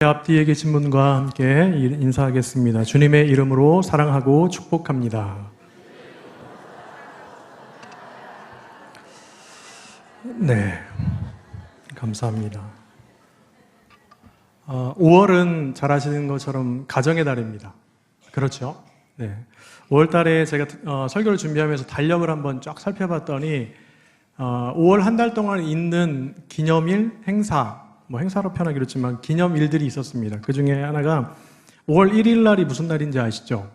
앞뒤에 계신 분과 함께 인사하겠습니다. 주님의 이름으로 사랑하고 축복합니다. 네, 감사합니다. 5월은 잘 아시는 것처럼 가정의 달입니다. 그렇죠? 네. 5월 달에 제가 설교를 준비하면서 달력을 한번 쫙 살펴봤더니 5월 한 달 동안 있는 기념일, 행사, 행사로 표현하기 그렇지만 기념일들이 있었습니다. 그 중에 하나가 5월 1일 날이 무슨 날인지 아시죠?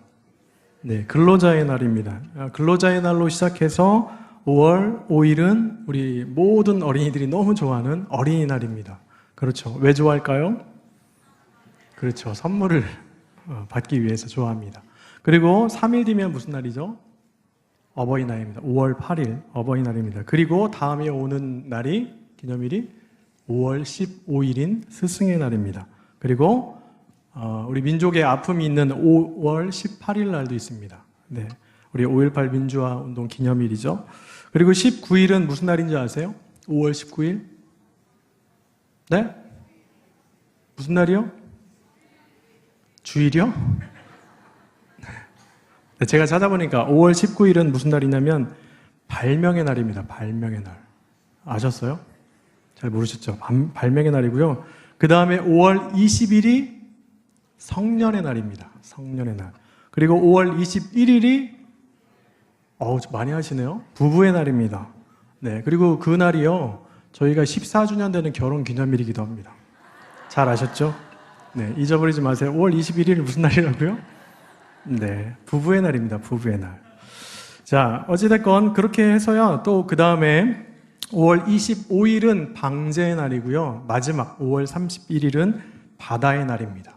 네, 근로자의 날입니다. 근로자의 날로 시작해서 5월 5일은 우리 모든 어린이들이 너무 좋아하는 어린이날입니다. 그렇죠. 왜 좋아할까요? 그렇죠. 선물을 받기 위해서 좋아합니다. 그리고 3일 뒤면 무슨 날이죠? 어버이날입니다. 5월 8일 어버이날입니다. 그리고 다음에 오는 날이 기념일이 5월 15일인 스승의 날입니다. 그리고 우리 민족의 아픔이 있는 5월 18일 날도 있습니다. 네, 우리 5.18 민주화 운동 기념일이죠. 그리고 19일은 무슨 날인지 아세요? 5월 19일? 네? 무슨 날이요? 주일이요? 네, 제가 찾아보니까 5월 19일은 무슨 날이냐면 발명의 날입니다. 발명의 날. 아셨어요? 잘 모르셨죠? 발명의 날이고요. 그 다음에 5월 20일이 성년의 날입니다. 성년의 날. 그리고 5월 21일이 많이 하시네요. 부부의 날입니다. 네, 그리고 그 날이요, 저희가 14주년 되는 결혼 기념일이기도 합니다. 잘 아셨죠? 네, 잊어버리지 마세요. 5월 21일 무슨 날이라고요? 네, 부부의 날입니다. 부부의 날. 자, 어찌됐건 그렇게 해서요, 또 그 다음에 5월 25일은 방제의 날이고요. 마지막 5월 31일은 바다의 날입니다.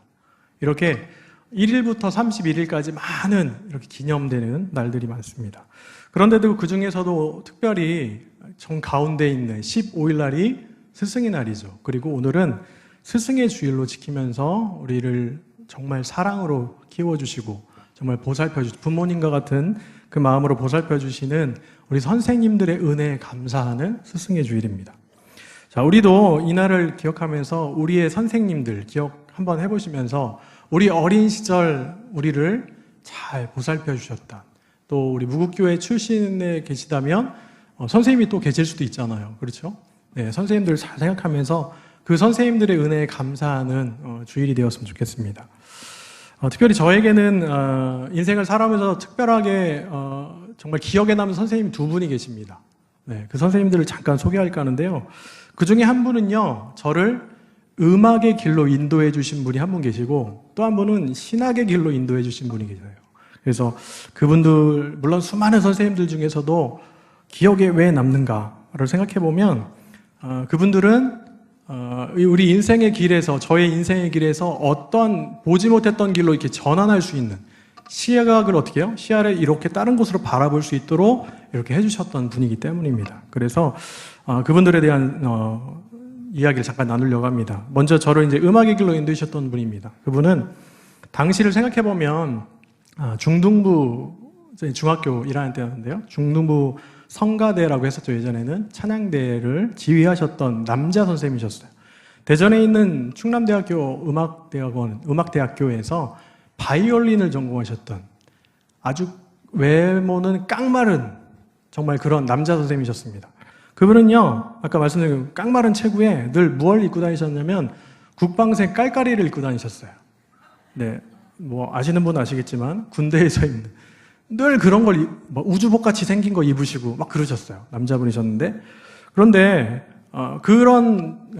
이렇게 1일부터 31일까지 많은 이렇게 기념되는 날들이 많습니다. 그런데도 그 중에서도 특별히 정 가운데 있는 15일 날이 스승의 날이죠. 그리고 오늘은 스승의 주일로 지키면서 우리를 정말 사랑으로 키워주시고 정말 보살펴주시고 부모님과 같은 그 마음으로 보살펴주시는 우리 선생님들의 은혜에 감사하는 스승의 주일입니다. 자, 우리도 이 날을 기억하면서 우리의 선생님들 기억 한번 해보시면서 우리 어린 시절 우리를 잘 보살펴주셨다. 또 우리 무국교회 출신에 계시다면 선생님이 또 계실 수도 있잖아요. 그렇죠? 네, 선생님들 잘 생각하면서 그 선생님들의 은혜에 감사하는 주일이 되었으면 좋겠습니다. 특별히 저에게는 인생을 살아오면서 특별하게 정말 기억에 남는 선생님 두 분이 계십니다. 네, 그 선생님들을 잠깐 소개할까 하는데요. 그 중에 한 분은요, 저를 음악의 길로 인도해 주신 분이 한 분 계시고 또 한 분은 신학의 길로 인도해 주신 분이 계세요. 그래서 그분들, 물론 수많은 선생님들 중에서도 기억에 왜 남는가를 생각해 보면 그분들은 우리 인생의 길에서, 저의 인생의 길에서 어떤 보지 못했던 길로 이렇게 전환할 수 있는 시각을 어떻게 해요? 시야를 이렇게 다른 곳으로 바라볼 수 있도록 이렇게 해주셨던 분이기 때문입니다. 그래서 그분들에 대한 이야기를 잠깐 나누려고 합니다. 먼저 저를 이제 음악의 길로 인도하셨던 분입니다. 그분은 당시를 생각해 보면 중등부 중학교 1학년 때였는데요. 중등부 성가대라고 했었죠. 예전에는 찬양대를 지휘하셨던 남자 선생님이셨어요. 대전에 있는 충남대학교 음악대학교에서 바이올린을 전공하셨던 아주 외모는 깡마른 정말 그런 남자 선생님이셨습니다. 그분은요, 아까 말씀드린 깡마른 체구에 늘 무얼 입고 다니셨냐면 국방색 깔깔이를 입고 다니셨어요. 네, 아시는 분은 아시겠지만 군대에서 입는 늘 그런 걸 우주복같이 생긴 거 입으시고 막 그러셨어요. 남자분이셨는데, 그런데 그런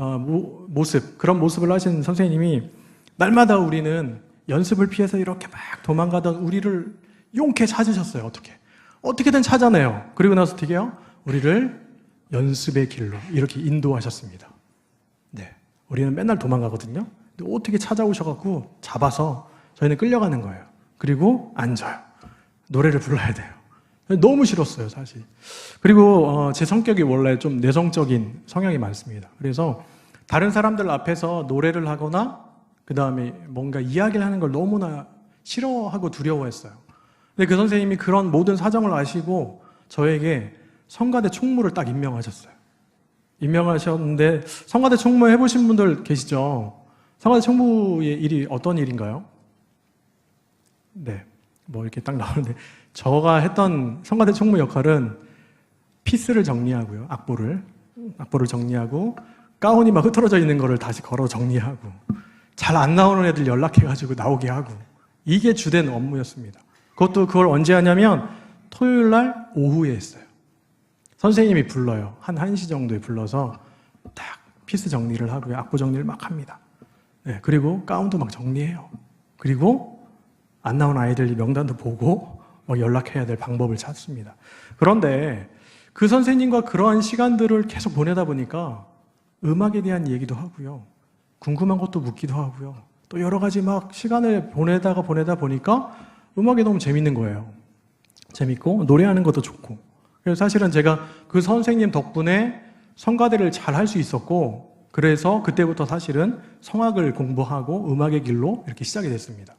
그런 모습을 하신 선생님이 날마다 우리는 연습을 피해서 이렇게 막 도망가던 우리를 용케 찾으셨어요. 어떻게든 찾아내요. 그리고 나서 어떻게 해요? 우리를 연습의 길로 이렇게 인도하셨습니다. 네, 우리는 맨날 도망가거든요. 근데 어떻게 찾아오셔갖고 잡아서 저희는 끌려가는 거예요. 그리고 앉아요. 노래를 불러야 돼요. 너무 싫었어요, 사실. 그리고 제 성격이 원래 좀 내성적인 성향이 많습니다. 그래서 다른 사람들 앞에서 노래를 하거나 그 다음에 뭔가 이야기를 하는 걸 너무나 싫어하고 두려워했어요. 근데 그 선생님이 그런 모든 사정을 아시고 저에게 성가대 총무를 딱 임명하셨어요. 임명하셨는데 성가대 총무 해보신 분들 계시죠? 성가대 총무의 일이 어떤 일인가요? 네, 뭐 이렇게 딱 나오는데 저가 했던 성가대 총무 역할은 피스를 정리하고요. 악보를 정리하고 가운이 막 흩어져 있는 거를 다시 걸어 정리하고 잘 안 나오는 애들 연락해가지고 나오게 하고 이게 주된 업무였습니다. 그걸 언제 하냐면 토요일 날 오후에 했어요. 선생님이 불러요. 한 1시 정도에 불러서 딱 피스 정리를 하고요. 악보 정리를 막 합니다. 네, 그리고 가운도 막 정리해요. 그리고 안 나온 아이들 명단도 보고 연락해야 될 방법을 찾습니다. 그런데 그 선생님과 그러한 시간들을 계속 보내다 보니까 음악에 대한 얘기도 하고요. 궁금한 것도 묻기도 하고요. 또 여러 가지 막 시간을 보내다 보니까 음악이 너무 재밌는 거예요. 재밌고 노래하는 것도 좋고. 그래서 사실은 제가 그 선생님 덕분에 성가대를 잘 할 수 있었고 그래서 그때부터 사실은 성악을 공부하고 음악의 길로 이렇게 시작이 됐습니다.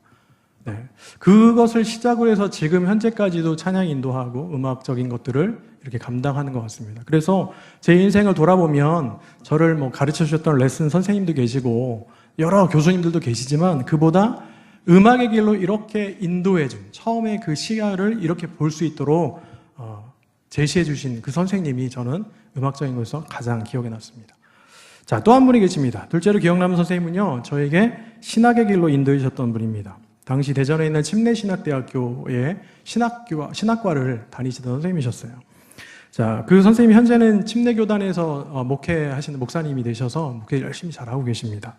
네. 그것을 시작으로 해서 지금 현재까지도 찬양 인도하고 음악적인 것들을 이렇게 감당하는 것 같습니다. 그래서 제 인생을 돌아보면 저를 가르쳐 주셨던 레슨 선생님도 계시고 여러 교수님들도 계시지만 그보다 음악의 길로 이렇게 인도해준 처음에 그 시야를 이렇게 볼 수 있도록 제시해 주신 그 선생님이 저는 음악적인 것에서 가장 기억에 남습니다. 자, 또 한 분이 계십니다. 둘째로 기억나는 선생님은요, 저에게 신학의 길로 인도해 주셨던 분입니다. 당시 대전에 있는 침례신학대학교의 신학과를 다니시던 선생님이셨어요. 자, 그 선생님이 현재는 침례교단에서 목회하시는 목사님이 되셔서 목회 열심히 잘하고 계십니다.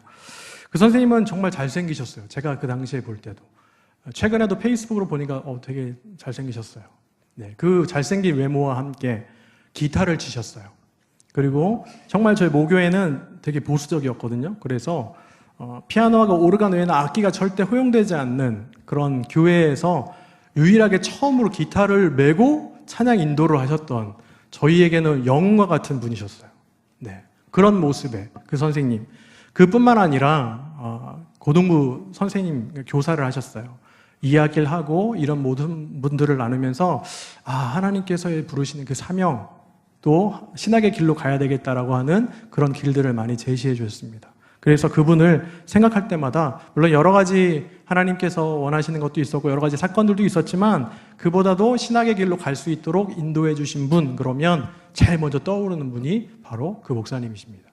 그 선생님은 정말 잘생기셨어요. 제가 그 당시에 볼 때도. 최근에도 페이스북으로 보니까 되게 잘생기셨어요. 네, 그 잘생긴 외모와 함께 기타를 치셨어요. 그리고 정말 저희 모교에는 되게 보수적이었거든요. 그래서 피아노하고 오르간 외에는 악기가 절대 허용되지 않는 그런 교회에서 유일하게 처음으로 기타를 메고 찬양 인도를 하셨던 저희에게는 영웅과 같은 분이셨어요. 네, 그런 모습의 그 선생님. 그뿐만 아니라 고등부 선생님 교사를 하셨어요. 이야기를 하고 이런 모든 분들을 나누면서 하나님께서 부르시는 그 사명 또 신학의 길로 가야 되겠다라고 하는 그런 길들을 많이 제시해 주셨습니다. 그래서 그분을 생각할 때마다 물론 여러 가지 하나님께서 원하시는 것도 있었고 여러 가지 사건들도 있었지만 그보다도 신학의 길로 갈 수 있도록 인도해 주신 분, 그러면 제일 먼저 떠오르는 분이 바로 그 목사님이십니다.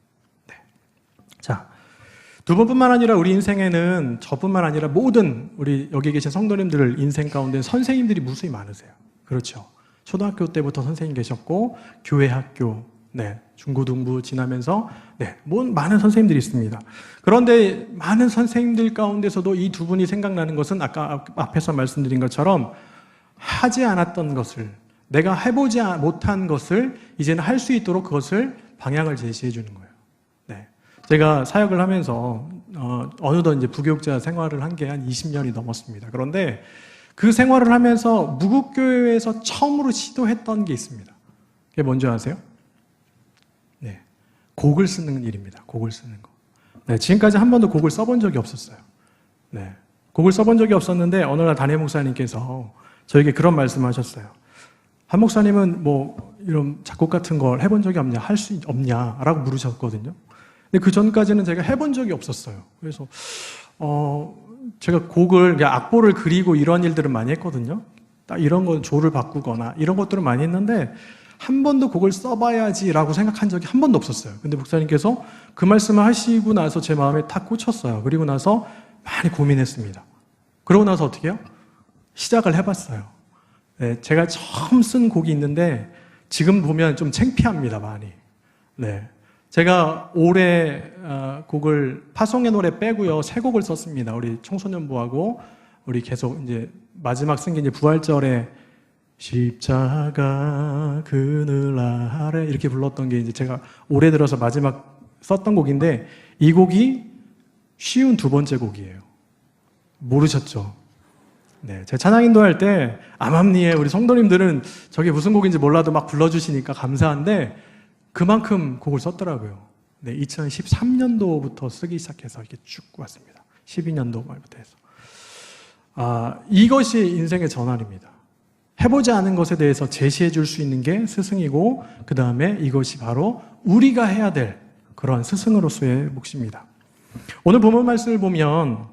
네. 자, 두 분뿐만 아니라 우리 인생에는 저뿐만 아니라 모든 우리 여기 계신 성도님들 인생 가운데 선생님들이 무수히 많으세요. 그렇죠. 초등학교 때부터 선생님 계셨고 교회 학교, 네, 중고등부 지나면서 많은 선생님들이 있습니다. 그런데 많은 선생님들 가운데서도 이 두 분이 생각나는 것은 아까 앞에서 말씀드린 것처럼 하지 않았던 것을, 내가 해보지 못한 것을 이제는 할 수 있도록 그것을 방향을 제시해 주는 거예요. 네, 제가 사역을 하면서 어느덧 이제 부교육자 생활을 한 게 한 20년이 넘었습니다. 그런데 그 생활을 하면서 무국교회에서 처음으로 시도했던 게 있습니다. 그게 뭔지 아세요? 네, 곡을 쓰는 일입니다. 곡을 쓰는 거. 네, 지금까지 한 번도 곡을 써본 적이 없었어요. 네, 곡을 써본 적이 없었는데 어느 날 담임 목사님께서 저에게 그런 말씀하셨어요. 한 목사님은 이런 작곡 같은 걸 해본 적이 없냐, 할 수 없냐라고 물으셨거든요. 근데 그 전까지는 제가 해본 적이 없었어요. 그래서 제가 곡을 악보를 그리고 이런 일들을 많이 했거든요. 딱 이런 거 조를 바꾸거나 이런 것들을 많이 했는데 한 번도 곡을 써봐야지라고 생각한 적이 한 번도 없었어요. 근데 목사님께서 그 말씀을 하시고 나서 제 마음에 탁 꽂혔어요. 그리고 나서 많이 고민했습니다. 그러고 나서 어떻게 해요? 시작을 해봤어요. 네, 제가 처음 쓴 곡이 있는데 지금 보면 좀 창피합니다, 많이. 네, 제가 올해 곡을 파송의 노래 빼고요, 세 곡을 썼습니다. 우리 청소년부하고 우리 계속 이제 마지막 쓴 게 이제 부활절에 십자가 그늘 아래 이렇게 불렀던 게 이제 제가 올해 들어서 마지막 썼던 곡인데 이 곡이 쉬운 두 번째 곡이에요. 모르셨죠? 네, 제가 찬양 인도할 때 암암리에 우리 성도님들은 저게 무슨 곡인지 몰라도 막 불러주시니까 감사한데 그만큼 곡을 썼더라고요. 네, 2013년도부터 쓰기 시작해서 이렇게 쭉 왔습니다. 12년도 말부터 해서. 이것이 인생의 전환입니다. 해보지 않은 것에 대해서 제시해 줄 수 있는 게 스승이고 그 다음에 이것이 바로 우리가 해야 될 그런 스승으로서의 몫입니다. 오늘 본문 말씀을 보면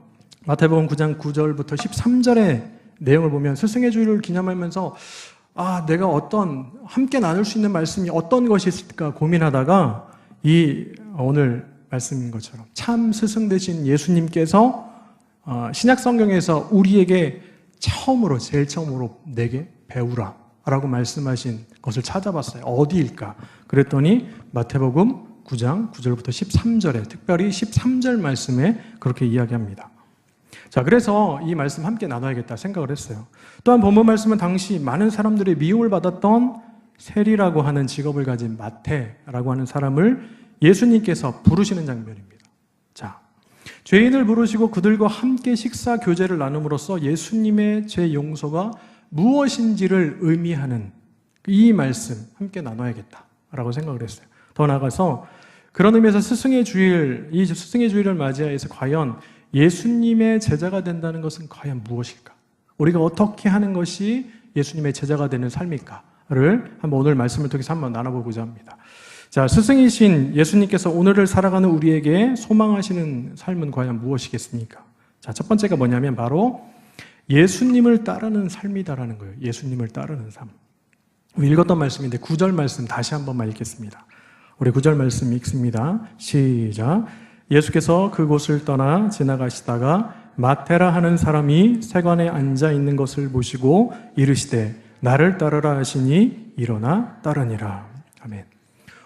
마태복음 9장 9절부터 13절의 내용을 보면 스승의 주일을 기념하면서 내가 함께 나눌 수 있는 말씀이 어떤 것이 있을까 고민하다가 이 오늘 말씀인 것처럼 참 스승 되신 예수님께서 신약 성경에서 우리에게 제일 처음으로 내게 배우라 라고 말씀하신 것을 찾아봤어요. 어디일까? 그랬더니 마태복음 9장 9절부터 13절에 특별히 13절 말씀에 그렇게 이야기합니다. 자, 그래서 이 말씀 함께 나눠야겠다 생각을 했어요. 또한 본문 말씀은 당시 많은 사람들이 미움을 받았던 세리라고 하는 직업을 가진 마태라고 하는 사람을 예수님께서 부르시는 장면입니다. 자, 죄인을 부르시고 그들과 함께 식사 교제를 나눔으로써 예수님의 죄 용서가 무엇인지를 의미하는 이 말씀 함께 나눠야겠다라고 생각을 했어요. 더 나아가서 그런 의미에서 스승의 주일을 맞이해서 과연 예수님의 제자가 된다는 것은 과연 무엇일까? 우리가 어떻게 하는 것이 예수님의 제자가 되는 삶일까를 한번 오늘 말씀을 통해서 한번 나눠보고자 합니다. 자, 스승이신 예수님께서 오늘을 살아가는 우리에게 소망하시는 삶은 과연 무엇이겠습니까? 자, 첫 번째가 뭐냐면 바로 예수님을 따르는 삶이다라는 거예요. 예수님을 따르는 삶. 우리 읽었던 말씀인데 9절 말씀 다시 한 번만 읽겠습니다. 우리 9절 말씀 읽습니다. 시작. 예수께서 그곳을 떠나 지나가시다가 마테라 하는 사람이 세관에 앉아 있는 것을 보시고 이르시되 나를 따르라 하시니 일어나 따르니라. 아멘.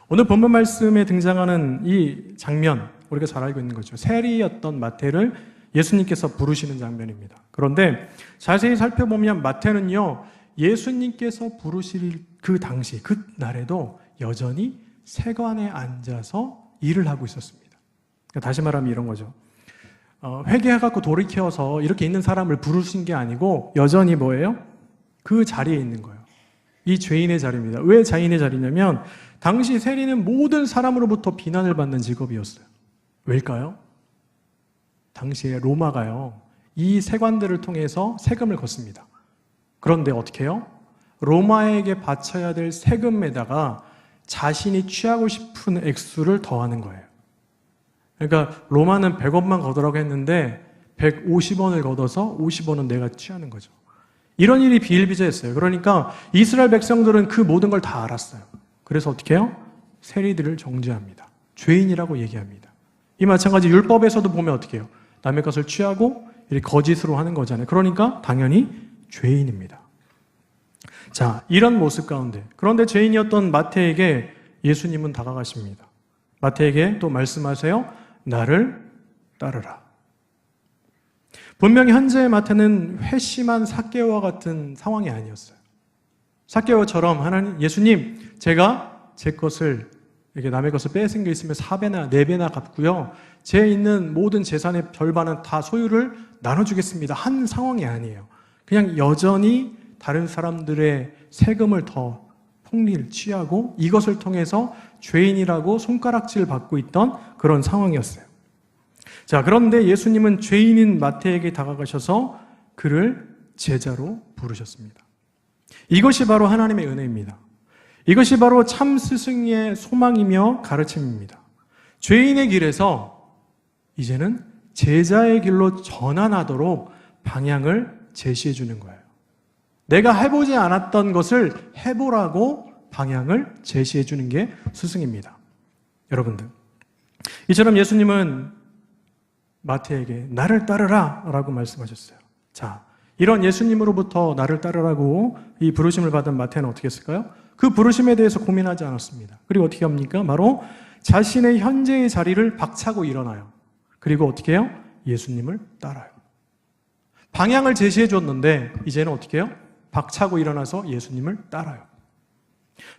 오늘 본문 말씀에 등장하는 이 장면, 우리가 잘 알고 있는 거죠. 세리였던 마태를 예수님께서 부르시는 장면입니다. 그런데 자세히 살펴보면 마태는요, 예수님께서 부르실 그 당시, 그 날에도 여전히 세관에 앉아서 일을 하고 있었습니다. 다시 말하면 이런 거죠. 회개해갖고 돌이켜서 이렇게 있는 사람을 부르신 게 아니고 여전히 뭐예요? 그 자리에 있는 거예요. 이 죄인의 자리입니다. 왜 죄인의 자리냐면 당시 세리는 모든 사람으로부터 비난을 받는 직업이었어요. 왜일까요? 당시에 로마가요, 이 세관들을 통해서 세금을 걷습니다. 그런데 어떻게 해요? 로마에게 바쳐야 될 세금에다가 자신이 취하고 싶은 액수를 더하는 거예요. 그러니까 로마는 100원만 걷으라고 했는데 150원을 걷어서 50원은 내가 취하는 거죠. 이런 일이 비일비재했어요. 그러니까 이스라엘 백성들은 그 모든 걸 다 알았어요. 그래서 어떻게 해요? 세리들을 정죄합니다. 죄인이라고 얘기합니다. 이 마찬가지 율법에서도 보면 어떻게 해요? 남의 것을 취하고 이렇게 거짓으로 하는 거잖아요. 그러니까 당연히 죄인입니다. 자, 이런 모습 가운데 그런데 죄인이었던 마태에게 예수님은 다가가십니다. 마태에게 또 말씀하세요. 나를 따르라. 분명히 현재의 마태는 회심한 삭개오와 같은 상황이 아니었어요. 삭개오처럼 예수님, 제가 제 것을, 이렇게 남의 것을 뺏은 게 있으면 4배나 4배나 갚고요. 제 있는 모든 재산의 절반은 다 소유를 나눠주겠습니다. 한 상황이 아니에요. 그냥 여전히 다른 사람들의 세금을 더 폭리를 취하고 이것을 통해서 죄인이라고 손가락질 받고 있던 그런 상황이었어요. 자, 그런데 예수님은 죄인인 마태에게 다가가셔서 그를 제자로 부르셨습니다. 이것이 바로 하나님의 은혜입니다. 이것이 바로 참 스승의 소망이며 가르침입니다. 죄인의 길에서 이제는 제자의 길로 전환하도록 방향을 제시해 주는 거예요. 내가 해보지 않았던 것을 해보라고 방향을 제시해 주는 게 스승입니다. 여러분들, 이처럼 예수님은 마태에게 나를 따르라 라고 말씀하셨어요. 자, 이런 예수님으로부터 나를 따르라고 이 부르심을 받은 마태는 어떻게 했을까요? 그 부르심에 대해서 고민하지 않았습니다. 그리고 어떻게 합니까? 바로 자신의 현재의 자리를 박차고 일어나요. 그리고 어떻게 해요? 예수님을 따라요. 방향을 제시해 줬는데 이제는 어떻게 해요? 박차고 일어나서 예수님을 따라요.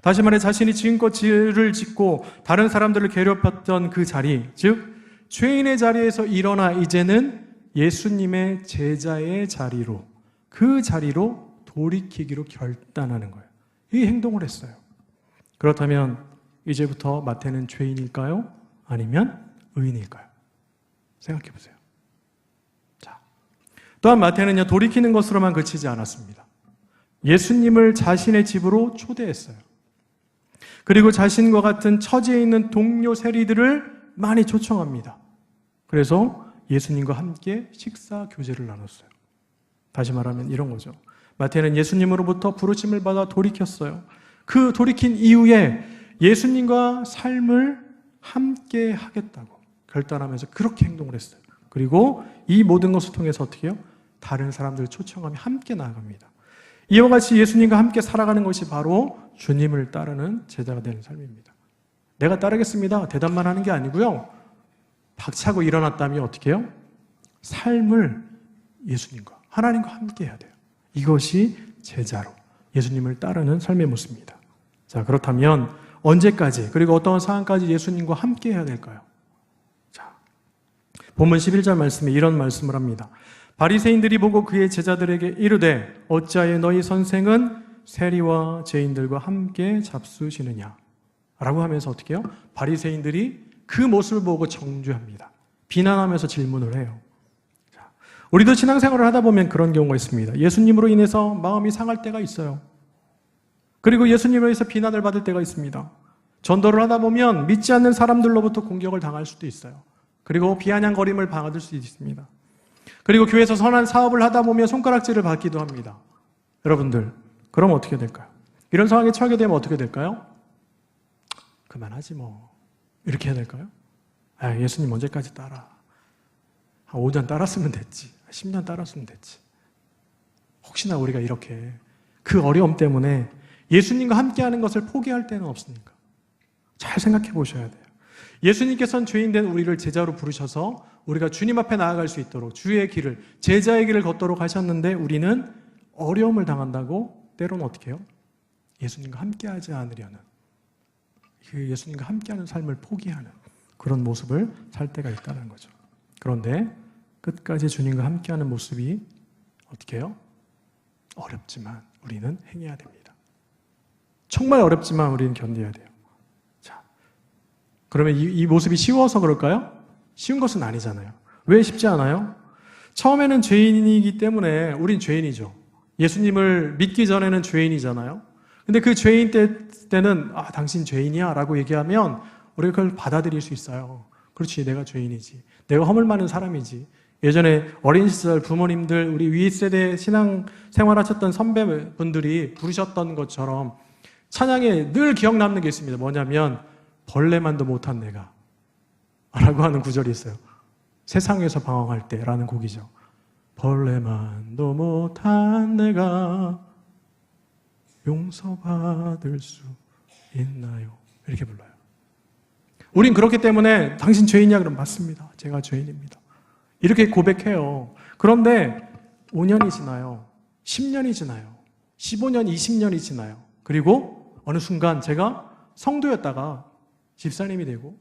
다시 말해 자신이 지금껏 죄를 짓고 다른 사람들을 괴롭혔던 그 자리, 즉 죄인의 자리에서 일어나 이제는 예수님의 제자의 자리로, 그 자리로 돌이키기로 결단하는 거예요. 이 행동을 했어요. 그렇다면 이제부터 마태는 죄인일까요? 아니면 의인일까요? 생각해 보세요. 자, 또한 마태는요, 돌이키는 것으로만 그치지 않았습니다. 예수님을 자신의 집으로 초대했어요. 그리고 자신과 같은 처지에 있는 동료 세리들을 많이 초청합니다. 그래서 예수님과 함께 식사 교제를 나눴어요. 다시 말하면 이런 거죠. 마태는 예수님으로부터 부르심을 받아 돌이켰어요. 그 돌이킨 이후에 예수님과 삶을 함께 하겠다고 결단하면서 그렇게 행동을 했어요. 그리고 이 모든 것을 통해서 어떻게 해요? 다른 사람들을 초청하며 함께 나아갑니다. 이와 같이 예수님과 함께 살아가는 것이 바로 주님을 따르는 제자가 되는 삶입니다. 내가 따르겠습니다. 대답만 하는 게 아니고요. 박차고 일어났다면 어떻게 해요? 삶을 예수님과 하나님과 함께 해야 돼요. 이것이 제자로 예수님을 따르는 삶의 모습입니다. 자, 그렇다면 언제까지 그리고 어떤 상황까지 예수님과 함께 해야 될까요? 자, 본문 11절 말씀에 이런 말씀을 합니다. 바리새인들이 보고 그의 제자들에게 이르되 어찌하여 너희 선생은 세리와 죄인들과 함께 잡수시느냐 라고 하면서 어떻게 해요? 바리새인들이 그 모습을 보고 정죄합니다. 비난하면서 질문을 해요. 자, 우리도 신앙생활을 하다 보면 그런 경우가 있습니다. 예수님으로 인해서 마음이 상할 때가 있어요. 그리고 예수님으로 인해서 비난을 받을 때가 있습니다. 전도를 하다 보면 믿지 않는 사람들로부터 공격을 당할 수도 있어요. 그리고 비아냥거림을 받을 수도 있습니다. 그리고 교회에서 선한 사업을 하다 보면 손가락질을 받기도 합니다. 여러분들, 그럼 어떻게 될까요? 이런 상황에 처하게 되면 어떻게 될까요? 그만하지 뭐. 이렇게 해야 될까요? 아, 예수님 언제까지 따라? 한 5년 따랐으면 됐지. 10년 따랐으면 됐지. 혹시나 우리가 이렇게 그 어려움 때문에 예수님과 함께하는 것을 포기할 때는 없습니까? 잘 생각해 보셔야 돼요. 예수님께서는 죄인된 우리를 제자로 부르셔서 우리가 주님 앞에 나아갈 수 있도록 주의 길을, 제자의 길을 걷도록 하셨는데 우리는 어려움을 당한다고 때로는 어떻게 해요? 예수님과 함께하지 않으려는, 그 예수님과 함께하는 삶을 포기하는 그런 모습을 살 때가 있다는 거죠. 그런데 끝까지 주님과 함께하는 모습이 어떻게 해요? 어렵지만 우리는 행해야 됩니다. 정말 어렵지만 우리는 견뎌야 돼요. 자, 그러면 이 모습이 쉬워서 그럴까요? 쉬운 것은 아니잖아요. 왜 쉽지 않아요? 처음에는 죄인이기 때문에 우린 죄인이죠. 예수님을 믿기 전에는 죄인이잖아요. 근데 그 죄인 때는 아, 당신 죄인이야 라고 얘기하면 우리가 그걸 받아들일 수 있어요. 그렇지, 내가 죄인이지. 내가 허물 많은 사람이지. 예전에 어린 시절 부모님들, 우리 윗세대 신앙 생활하셨던 선배분들이 부르셨던 것처럼 찬양에 늘 기억 남는 게 있습니다. 뭐냐면 벌레만도 못한 내가 라고 하는 구절이 있어요. 세상에서 방황할 때 라는 곡이죠. 벌레만도 못한 내가 용서받을 수 있나요? 이렇게 불러요. 우린 그렇기 때문에 당신 죄인이야? 그럼 맞습니다. 제가 죄인입니다. 이렇게 고백해요. 그런데 5년이 지나요. 10년이 지나요. 15년, 20년이 지나요. 그리고 어느 순간 제가 성도였다가 집사님이 되고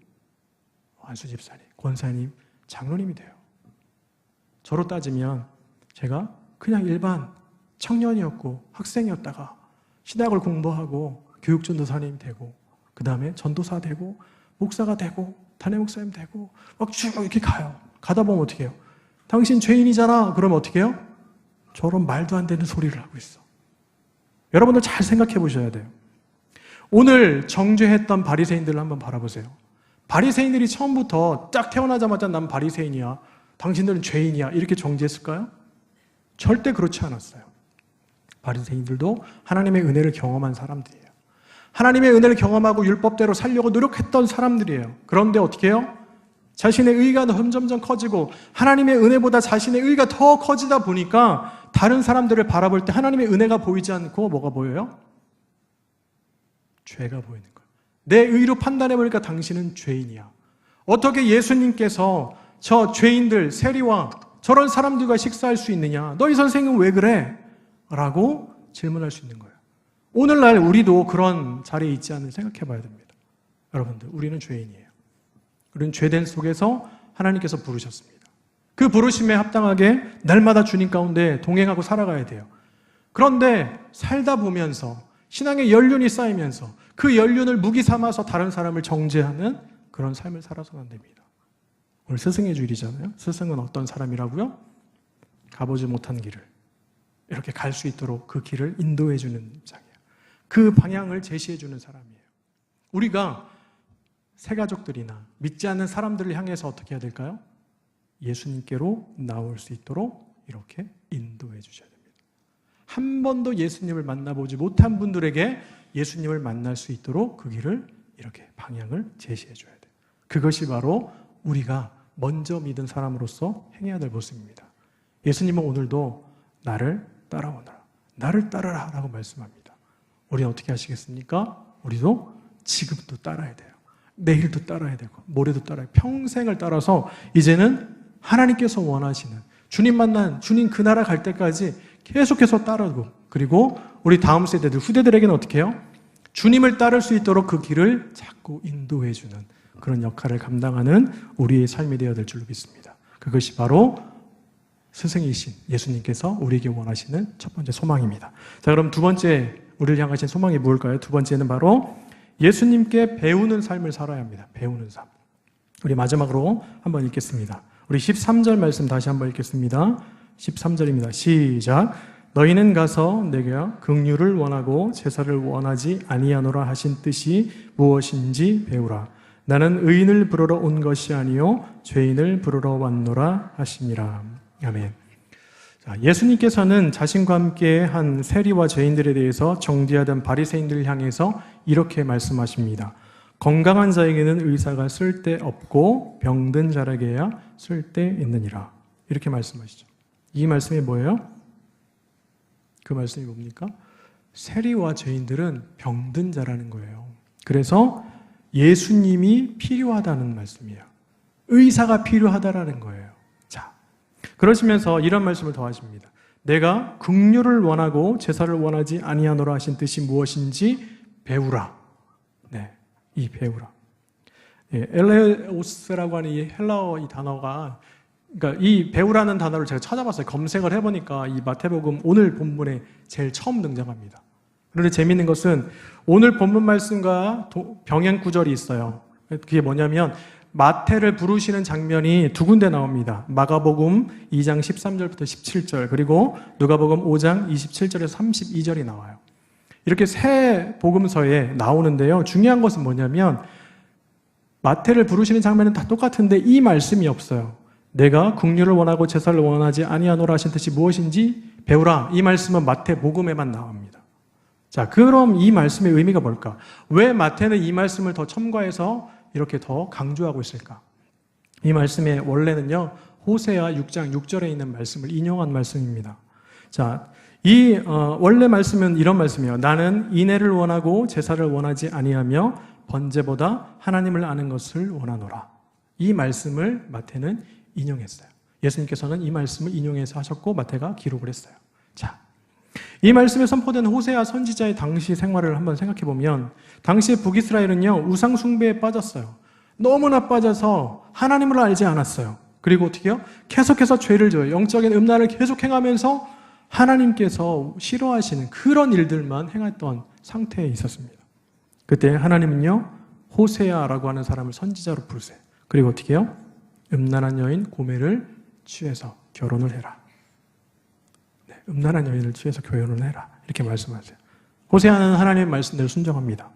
안수 집사님, 권사님, 장로님이 돼요. 저로 따지면 제가 그냥 일반 청년이었고 학생이었다가 신학을 공부하고 교육전도사님 되고 그 다음에 전도사 되고 목사가 되고 단회 목사님 되고 막 쭉 이렇게 가요. 가다 보면 어떻게 해요? 당신 죄인이잖아. 그러면 어떻게 해요? 저런 말도 안 되는 소리를 하고 있어. 여러분들 잘 생각해 보셔야 돼요. 오늘 정죄했던 바리새인들을 한번 바라보세요. 바리새인들이 처음부터 딱 태어나자마자 난 바리새인이야, 당신들은 죄인이야 이렇게 정죄했을까요? 절대 그렇지 않았어요. 바리새인들도 하나님의 은혜를 경험한 사람들이에요. 하나님의 은혜를 경험하고 율법대로 살려고 노력했던 사람들이에요. 그런데 어떻게 해요? 자신의 의가 점점점 커지고 하나님의 은혜보다 자신의 의가 더 커지다 보니까 다른 사람들을 바라볼 때 하나님의 은혜가 보이지 않고 뭐가 보여요? 죄가 보이는 거예요. 내 의로 판단해보니까 당신은 죄인이야. 어떻게 예수님께서 저 죄인들, 세리와 저런 사람들과 식사할 수 있느냐? 너희 선생은 왜 그래? 라고 질문할 수 있는 거예요. 오늘날 우리도 그런 자리에 있지 않는지 생각해 봐야 됩니다. 여러분들, 우리는 죄인이에요. 우리는 죄된 속에서 하나님께서 부르셨습니다. 그 부르심에 합당하게 날마다 주님 가운데 동행하고 살아가야 돼요. 그런데 살다 보면서 신앙의 연륜이 쌓이면서 그 연륜을 무기 삼아서 다른 사람을 정죄하는 그런 삶을 살아서는 안 됩니다. 오늘 스승의 주일이잖아요. 스승은 어떤 사람이라고요? 가보지 못한 길을 이렇게 갈 수 있도록 그 길을 인도해 주는 입장이에요. 그 방향을 제시해 주는 사람이에요. 우리가 새가족들이나 믿지 않는 사람들을 향해서 어떻게 해야 될까요? 예수님께로 나올 수 있도록 이렇게 인도해 주셔야 됩니다. 한 번도 예수님을 만나보지 못한 분들에게 예수님을 만날 수 있도록 그 길을 이렇게 방향을 제시해 줘야 돼요. 그것이 바로 우리가 먼저 믿은 사람으로서 행해야 될 모습입니다. 예수님은 오늘도 나를 따라오너라, 나를 따르라 라고 말씀합니다. 우리는 어떻게 하시겠습니까? 우리도 지금도 따라야 돼요. 내일도 따라야 되고 모레도 따라야 돼요. 평생을 따라서 이제는 하나님께서 원하시는 주님 만난 주님 그 나라 갈 때까지 계속해서 따르고, 그리고 우리 다음 세대들 후대들에게는 어떻게 해요? 주님을 따를 수 있도록 그 길을 자꾸 인도해 주는 그런 역할을 감당하는 우리의 삶이 되어야 될 줄로 믿습니다. 그것이 바로 스승이신 예수님께서 우리에게 원하시는 첫 번째 소망입니다. 자, 그럼 두 번째 우리를 향하신 소망이 무엇일까요? 두 번째는 바로 예수님께 배우는 삶을 살아야 합니다. 배우는 삶. 우리 마지막으로 한번 읽겠습니다. 우리 13절 말씀 다시 한번 읽겠습니다. 13절입니다. 시작. 너희는 가서 내가 긍휼을 원하고 제사를 원하지 아니하노라 하신 뜻이 무엇인지 배우라. 나는 의인을 부르러 온 것이 아니요 죄인을 부르러 왔노라 하시니라. 아멘. 자, 예수님께서는 자신과 함께 한 세리와 죄인들에 대해서 정죄하던 바리새인들을 향해서 이렇게 말씀하십니다. 건강한 자에게는 의사가 쓸데없고 병든 자에게야 쓸데있느니라. 이렇게 말씀하시죠. 이 말씀이 뭐예요? 그 말씀이 뭡니까? 세리와 죄인들은 병든 자라는 거예요. 그래서 예수님이 필요하다는 말씀이에요. 의사가 필요하다라는 거예요. 자, 그러시면서 이런 말씀을 더 하십니다. 내가 긍휼을 원하고 제사를 원하지 아니하노라 하신 뜻이 무엇인지 배우라. 네, 이 배우라. 예, 엘레오스라고 하는 이 헬라어 이 단어가, 그러니까 이 배우라는 단어를 제가 찾아봤어요. 검색을 해보니까 이 마태복음 오늘 본문에 제일 처음 등장합니다. 그런데 재미있는 것은 오늘 본문 말씀과 병행 구절이 있어요. 그게 뭐냐면 마태를 부르시는 장면이 두 군데 나옵니다. 마가복음 2장 13절부터 17절, 그리고 누가복음 5장 27절에서 32절이 나와요. 이렇게 세 복음서에 나오는데요. 중요한 것은 뭐냐면 마태를 부르시는 장면은 다 똑같은데 이 말씀이 없어요. 내가 긍휼을 원하고 제사를 원하지 아니하노라 하신 뜻이 무엇인지 배우라. 이 말씀은 마태복음에만 나옵니다. 자, 그럼 이 말씀의 의미가 뭘까? 왜 마태는 이 말씀을 더 첨가해서 이렇게 더 강조하고 있을까? 이 말씀의 원래는요, 호세아 6장 6절에 있는 말씀을 인용한 말씀입니다. 자, 이 원래 말씀은 이런 말씀이에요. 나는 인애를 원하고 제사를 원하지 아니하며 번제보다 하나님을 아는 것을 원하노라. 이 말씀을 마태는 인용했어요. 예수님께서는 이 말씀을 인용해서 하셨고 마태가 기록을 했어요. 자, 이 말씀에 선포된 호세아 선지자의 당시 생활을 한번 생각해 보면 당시의 북이스라엘은요, 우상 숭배에 빠졌어요. 너무나 빠져서 하나님을 알지 않았어요. 그리고 어떻게 해요? 계속해서 죄를 져요. 영적인 음란을 계속 행하면서 하나님께서 싫어하시는 그런 일들만 행했던 상태에 있었습니다. 그때 하나님은요, 호세아라고 하는 사람을 선지자로 부르세요. 그리고 어떻게 해요? 음란한 여인 고멜을 취해서 결혼을 해라. 네, 음란한 여인을 취해서 결혼을 해라. 이렇게 말씀하세요. 호세아는 하나님의 말씀대로 순종합니다.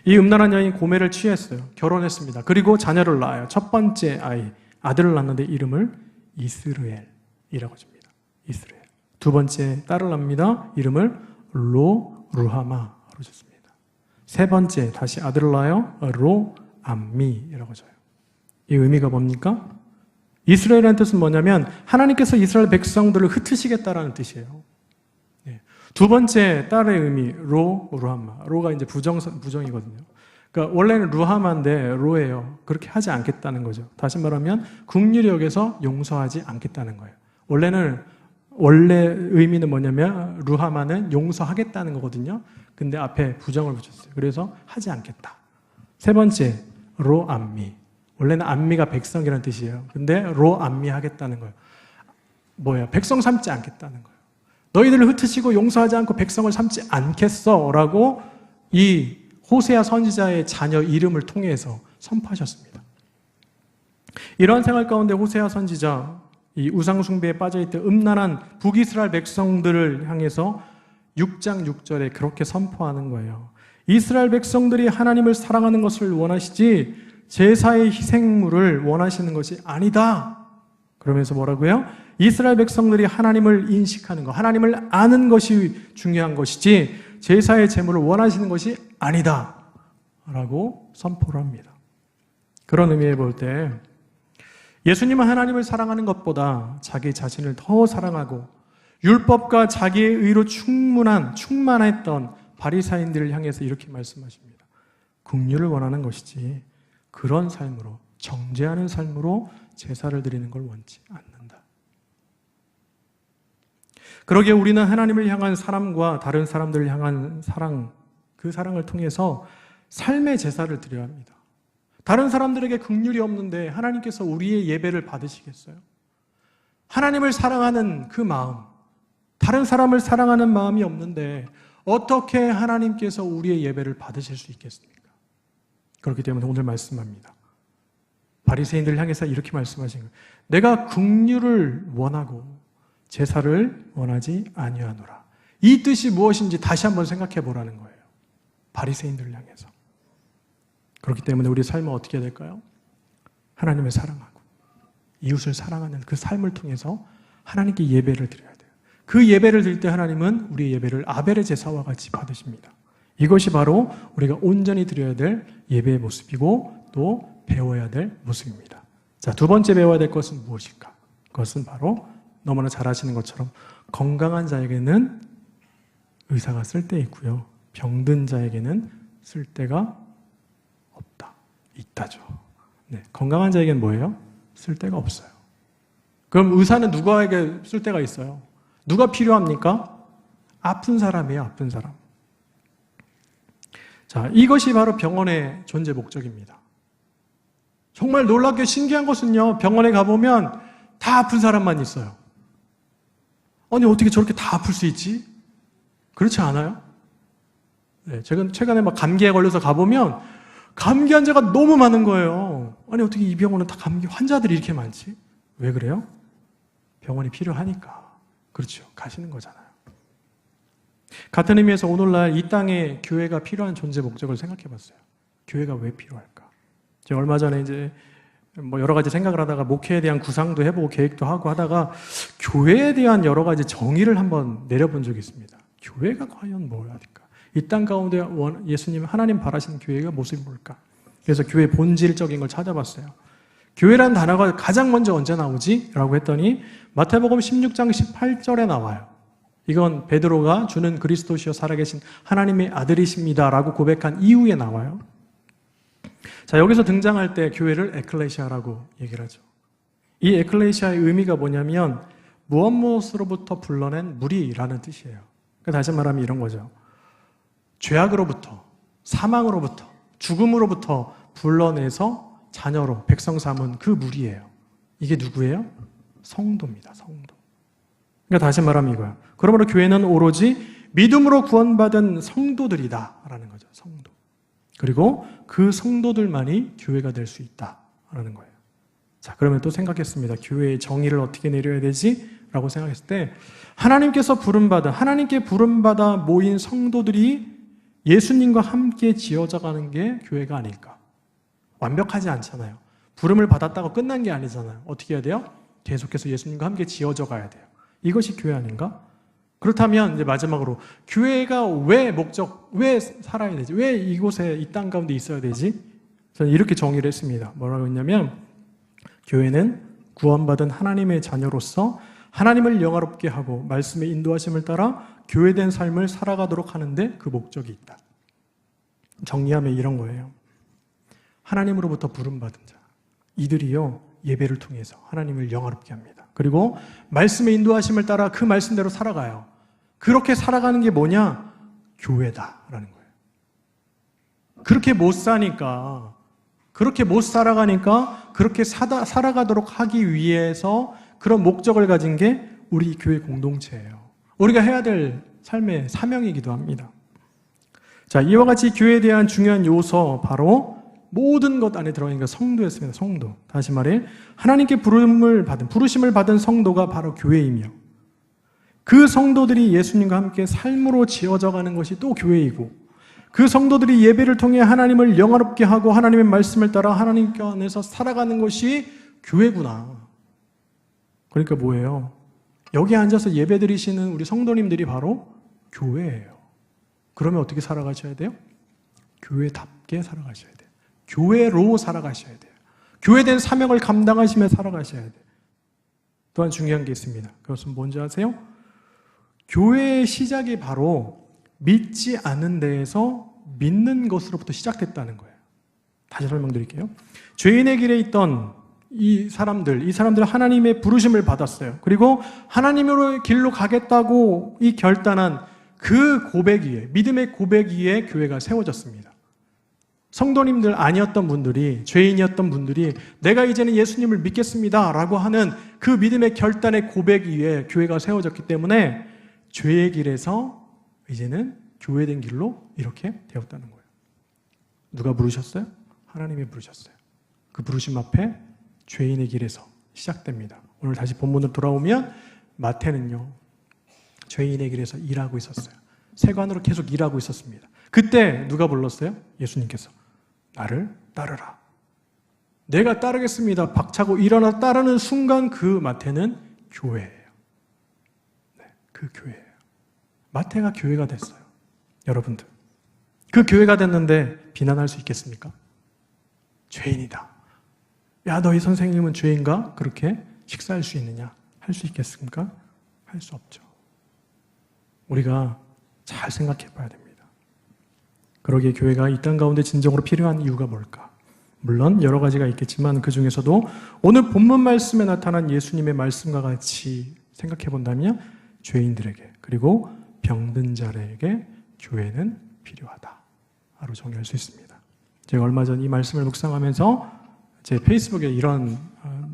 이 음란한 여인 고멜을 취했어요. 결혼했습니다. 그리고 자녀를 낳아요. 첫 번째 아이, 아들을 낳는데 이름을 이스라엘이라고 줍니다. 이스라엘. 두 번째 딸을 낳습니다. 이름을 루하마로 줬습니다. 세 번째 다시 아들을 낳아요. 로암미라고 줘요. 이 의미가 뭡니까? 이스라엘이라는 뜻은 뭐냐면 하나님께서 이스라엘 백성들을 흩으시겠다라는 뜻이에요. 네. 두 번째 딸의 의미 루하마. 로가 이제 부정이거든요. 그러니까 원래는 루하마인데 로예요. 그렇게 하지 않겠다는 거죠. 다시 말하면 긍휼히 여겨서 용서하지 않겠다는 거예요. 원래 의미는 뭐냐면 루하마는 용서하겠다는 거거든요. 근데 앞에 부정을 붙였어요. 그래서 하지 않겠다. 세 번째 로암미. 원래는 암미가 백성이라는 뜻이에요. 근데 로암미 하겠다는 거예요. 뭐야? 백성 삼지 않겠다는 거예요. 너희들을 흩으시고 용서하지 않고 백성을 삼지 않겠어 라고 이 호세아 선지자의 자녀 이름을 통해서 선포하셨습니다. 이러한 생활 가운데 호세아 선지자, 이 우상 숭배에 빠져있던 음란한 북이스라엘 백성들을 향해서 6장 6절에 그렇게 선포하는 거예요. 이스라엘 백성들이 하나님을 사랑하는 것을 원하시지 제사의 희생물을 원하시는 것이 아니다. 그러면서 뭐라고요? 이스라엘 백성들이 하나님을 인식하는 것, 하나님을 아는 것이 중요한 것이지 제사의 제물을 원하시는 것이 아니다 라고 선포를 합니다. 그런 의미에 볼 때 예수님은 하나님을 사랑하는 것보다 자기 자신을 더 사랑하고 율법과 자기의 의로 충만했던 바리사인들을 향해서 이렇게 말씀하십니다. 긍휼을 원하는 것이지 그런 삶으로, 정죄하는 삶으로 제사를 드리는 걸 원치 않는다. 그러기에 우리는 하나님을 향한 사랑과 다른 사람들을 향한 사랑, 그 사랑을 통해서 삶의 제사를 드려야 합니다. 다른 사람들에게 긍휼이 없는데 하나님께서 우리의 예배를 받으시겠어요? 하나님을 사랑하는 그 마음, 다른 사람을 사랑하는 마음이 없는데 어떻게 하나님께서 우리의 예배를 받으실 수 있겠습니까? 그렇기 때문에 오늘 말씀합니다. 바리새인들을 향해서 이렇게 말씀하신 거예요. 내가 긍휼을 원하고 제사를 원하지 아니하노라. 이 뜻이 무엇인지 다시 한번 생각해 보라는 거예요. 바리새인들을 향해서. 그렇기 때문에 우리 삶은 어떻게 해야 될까요? 하나님을 사랑하고 이웃을 사랑하는 그 삶을 통해서 하나님께 예배를 드려야 돼요. 그 예배를 드릴 때 하나님은 우리의 예배를 아벨의 제사와 같이 받으십니다. 이것이 바로 우리가 온전히 드려야 될 예배의 모습이고 또 배워야 될 모습입니다. 자, 두 번째 배워야 될 것은 무엇일까? 그것은 바로 너무나 잘 아시는 것처럼 건강한 자에게는 의사가 쓸데 있고요. 병든 자에게는 쓸데가 없다. 있다죠. 네, 건강한 자에게는 뭐예요? 쓸데가 없어요. 그럼 의사는 누구에게 쓸데가 있어요? 누가 필요합니까? 아픈 사람이에요. 아픈 사람. 자, 이것이 바로 병원의 존재 목적입니다. 정말 놀랍게 신기한 것은요, 병원에 가보면 다 아픈 사람만 있어요. 아니, 어떻게 저렇게 다 아플 수 있지? 그렇지 않아요? 네, 최근에 막 감기에 걸려서 가보면 감기 환자가 너무 많은 거예요. 아니, 어떻게 이 병원은 다 감기 환자들이 이렇게 많지? 왜 그래요? 병원이 필요하니까. 그렇죠. 가시는 거잖아요. 같은 의미에서 오늘날 이 땅에 교회가 필요한 존재 목적을 생각해 봤어요. 교회가 왜 필요할까? 제가 얼마 전에 이제 여러 가지 생각을 하다가 목회에 대한 구상도 해보고 계획도 하고 하다가 교회에 대한 여러 가지 정의를 한번 내려본 적이 있습니다. 교회가 과연 뭐야 할까? 이 땅 가운데 예수님 하나님 바라시는 교회가 모습이 뭘까? 그래서 교회 본질적인 걸 찾아봤어요. 교회란 단어가 가장 먼저 언제 나오지? 라고 했더니 마태복음 16장 18절에 나와요. 이건 베드로가 주는 그리스도시요 살아계신 하나님의 아들이십니다 라고 고백한 이후에 나와요. 자, 여기서 등장할 때 교회를 에클레시아라고 얘기를 하죠. 이 에클레시아의 의미가 뭐냐면 무엇으로부터 불러낸 무리라는 뜻이에요. 다시 말하면 이런 거죠. 죄악으로부터, 사망으로부터, 죽음으로부터 불러내서 자녀로 백성 삼은 그 무리예요. 이게 누구예요? 성도입니다. 성도. 그러니까 다시 말하면 이거예요. 그러므로 교회는 오로지 믿음으로 구원받은 성도들이다 라는 거죠. 성도. 그리고 그 성도들만이 교회가 될 수 있다라는 거예요. 자, 그러면 또 생각했습니다. 교회의 정의를 어떻게 내려야 되지? 라고 생각했을 때 하나님께서 하나님께 부름받아 모인 성도들이 예수님과 함께 지어져가는 게 교회가 아닐까. 완벽하지 않잖아요. 부름을 받았다고 끝난 게 아니잖아요. 어떻게 해야 돼요? 계속해서 예수님과 함께 지어져 가야 돼요. 이것이 교회 아닌가? 그렇다면 이제 마지막으로 교회가 왜 살아야 되지? 왜 이곳에 이 땅 가운데 있어야 되지? 저는 이렇게 정의를 했습니다. 뭐라고 했냐면 교회는 구원받은 하나님의 자녀로서 하나님을 영화롭게 하고 말씀의 인도하심을 따라 교회된 삶을 살아가도록 하는데 그 목적이 있다. 정리하면 이런 거예요. 하나님으로부터 부름받은 자, 이들이요 예배를 통해서 하나님을 영화롭게 합니다. 그리고 말씀의 인도하심을 따라 그 말씀대로 살아가요. 그렇게 살아가는 게 뭐냐? 교회다라는 거예요. 그렇게 못 사니까, 그렇게 못 살아가니까 그렇게 살아가도록 하기 위해서 그런 목적을 가진 게 우리 교회 공동체예요. 우리가 해야 될 삶의 사명이기도 합니다. 자, 이와 같이 교회에 대한 중요한 요소 바로 모든 것 안에 들어있는 게 성도였습니다. 성도. 다시 말해 하나님께 부르심을 받은 성도가 바로 교회이며 그 성도들이 예수님과 함께 삶으로 지어져가는 것이 또 교회이고 그 성도들이 예배를 통해 하나님을 영화롭게 하고 하나님의 말씀을 따라 하나님 안에서 살아가는 것이 교회구나. 그러니까 뭐예요? 여기 앉아서 예배 드리시는 우리 성도님들이 바로 교회예요. 그러면 어떻게 살아가셔야 돼요? 교회답게 살아가셔야 돼요. 교회로 살아가셔야 돼요. 교회된 사명을 감당하시며 살아가셔야 돼요. 또한 중요한 게 있습니다. 그것은 뭔지 아세요? 교회의 시작이 바로 믿지 않은 데에서 믿는 것으로부터 시작됐다는 거예요. 다시 설명드릴게요. 죄인의 길에 있던 이 사람들은 하나님의 부르심을 받았어요. 그리고 하나님의 길로 가겠다고 이 결단한 그 고백 위에, 믿음의 고백 위에 교회가 세워졌습니다. 성도님들 아니었던 분들이, 죄인이었던 분들이 내가 이제는 예수님을 믿겠습니다 라고 하는 그 믿음의 결단의 고백 위에 교회가 세워졌기 때문에 죄의 길에서 이제는 교회된 길로 이렇게 되었다는 거예요. 누가 부르셨어요? 하나님이 부르셨어요. 그 부르심 앞에 죄인의 길에서 시작됩니다. 오늘 다시 본문으로 돌아오면 마태는요, 죄인의 길에서 일하고 있었어요. 세관으로 계속 일하고 있었습니다. 그때 누가 불렀어요? 예수님께서 나를 따르라. 내가 따르겠습니다. 박차고 일어나 따르는 순간 그 마태는 교회예요. 네, 그 교회예요. 마태가 교회가 됐어요. 여러분들, 그 교회가 됐는데 비난할 수 있겠습니까? 죄인이다. 야, 너희 선생님은 죄인가? 그렇게 식사할 수 있느냐? 할 수 있겠습니까? 할 수 없죠. 우리가 잘 생각해 봐야 됩니다. 그러기에 교회가 이 땅 가운데 진정으로 필요한 이유가 뭘까? 물론 여러 가지가 있겠지만 그 중에서도 오늘 본문 말씀에 나타난 예수님의 말씀과 같이 생각해 본다면 죄인들에게 그리고 병든 자에게 교회는 필요하다. 바로 정의할 수 있습니다. 제가 얼마 전 이 말씀을 묵상하면서 제 페이스북에 이런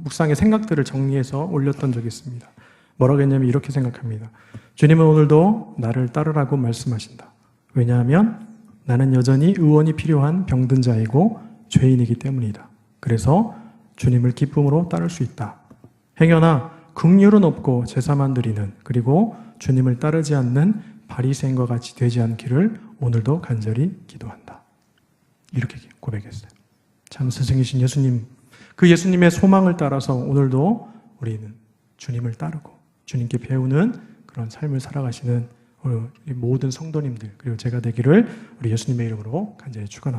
묵상의 생각들을 정리해서 올렸던 적이 있습니다. 뭐라고 했냐면 이렇게 생각합니다. 주님은 오늘도 나를 따르라고 말씀하신다. 왜냐하면 나는 여전히 의원이 필요한 병든 자이고 죄인이기 때문이다. 그래서 주님을 기쁨으로 따를 수 있다. 행여나 긍휼은 없고 제사만 드리는 그리고 주님을 따르지 않는 바리새인과 같이 되지 않기를 오늘도 간절히 기도한다. 이렇게 고백했어요. 참 스승이신 예수님, 그 예수님의 소망을 따라서 오늘도 우리는 주님을 따르고 주님께 배우는 그런 삶을 살아가시는 우리 모든 성도님들 그리고 제가 되기를 우리 예수님의 이름으로 간절히 축원합니다.